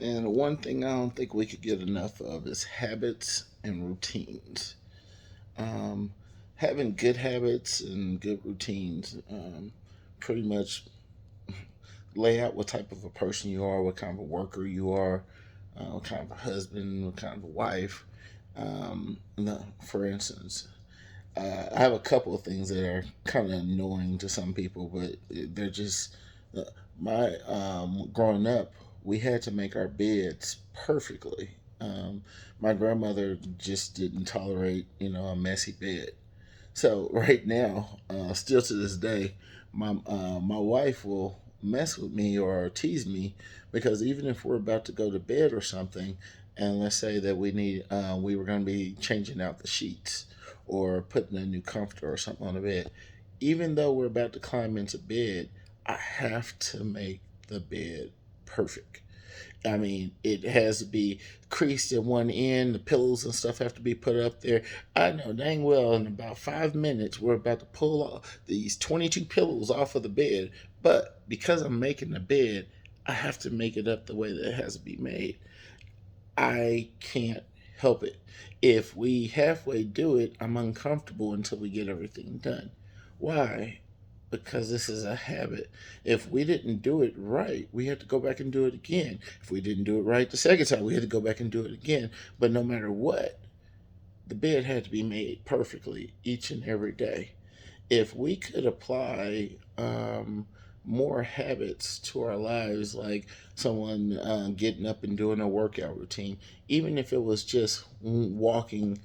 And one thing I don't think we could get enough of is habits and routines. Um, Having good habits and good routines pretty much lay out what type of a person you are, what kind of a worker you are, what kind of a husband, what kind of a wife. No, for instance, I have a couple of things that are kind of annoying to some people, but they're just uh, my growing up. We had to make our beds perfectly. My grandmother just didn't tolerate, a messy bed. So right now, still to this day, my wife will mess with me or tease me because even if we're about to go to bed or something, and let's say that we were going to be changing out the sheets or putting a new comforter or something on the bed, even though we're about to climb into bed, I have to make the bed perfect. I mean, it has to be creased at one end. The pillows and stuff have to be put up there. I know dang well in about 5 minutes we're about to pull off these 22 pillows off of the bed. But because I'm making the bed, I have to make it up the way that it has to be made. I can't help it. If we halfway do it, I'm uncomfortable until we get everything done. Why? Because this is a habit. If we didn't do it right, we had to go back and do it again. If we didn't do it right the second time, we had to go back and do it again. But no matter what, the bed had to be made perfectly each and every day. If we could apply more habits to our lives, like someone getting up and doing a workout routine, even if it was just walking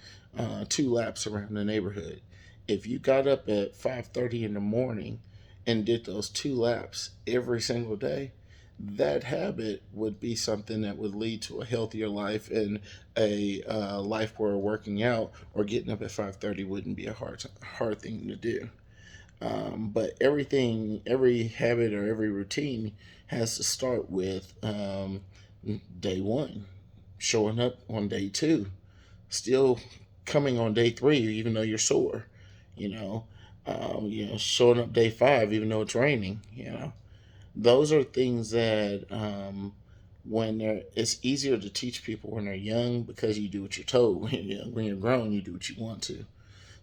2 laps around the neighborhood. If you got up at 5:30 in the morning and did those 2 laps every single day, that habit would be something that would lead to a healthier life and a life where working out or getting up at 5:30 wouldn't be a hard thing to do. But every habit or every routine has to start with day one, showing up on day two, still coming on day three, even though you're sore, you know, showing up day five, even though it's raining, those are things that it's easier to teach people when they're young because you do what you're told. When you're grown, you do what you want to.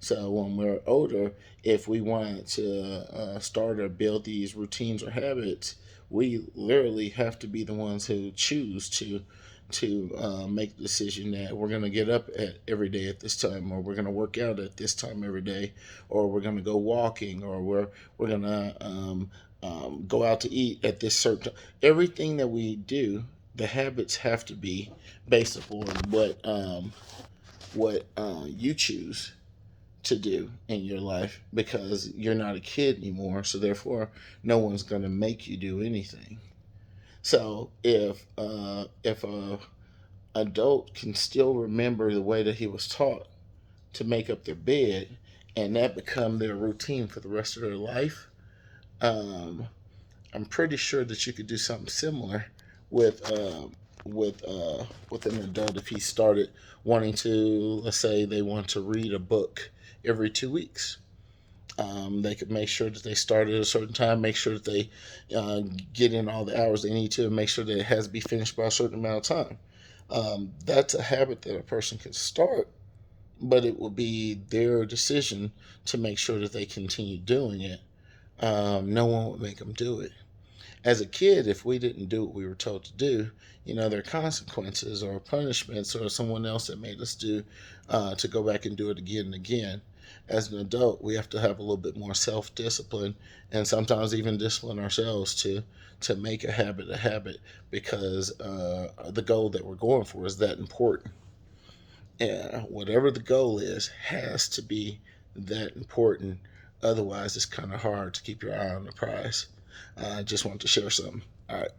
So when we're older, if we want to start or build these routines or habits, we literally have to be the ones who choose to make the decision that we're going to get up at every day at this time, or we're going to work out at this time every day, or we're going to go walking, or we're going to go out to eat at this certain time. Everything that we do, the habits have to be based upon what you choose to do in your life because you're not a kid anymore. So therefore, no one's going to make you do anything. So if a adult can still remember the way that he was taught to make up their bed, and that become their routine for the rest of their life, um, I'm pretty sure that you could do something similar with with an adult if he started wanting to, let's say they want to read a book every 2 weeks. They could make sure that they start at a certain time, make sure that they get in all the hours they need to, and make sure that it has to be finished by a certain amount of time. That's a habit that a person can start, but it will be their decision to make sure that they continue doing it. No one would make them do it. As a kid, if we didn't do what we were told to do, there are consequences or punishments or someone else that made us do to go back and do it again and again. As an adult, we have to have a little bit more self discipline and sometimes even discipline ourselves to make a habit because the goal that we're going for is that important. Yeah, whatever the goal is has to be that important. Otherwise, it's kind of hard to keep your eye on the prize. I just want to share something. All right.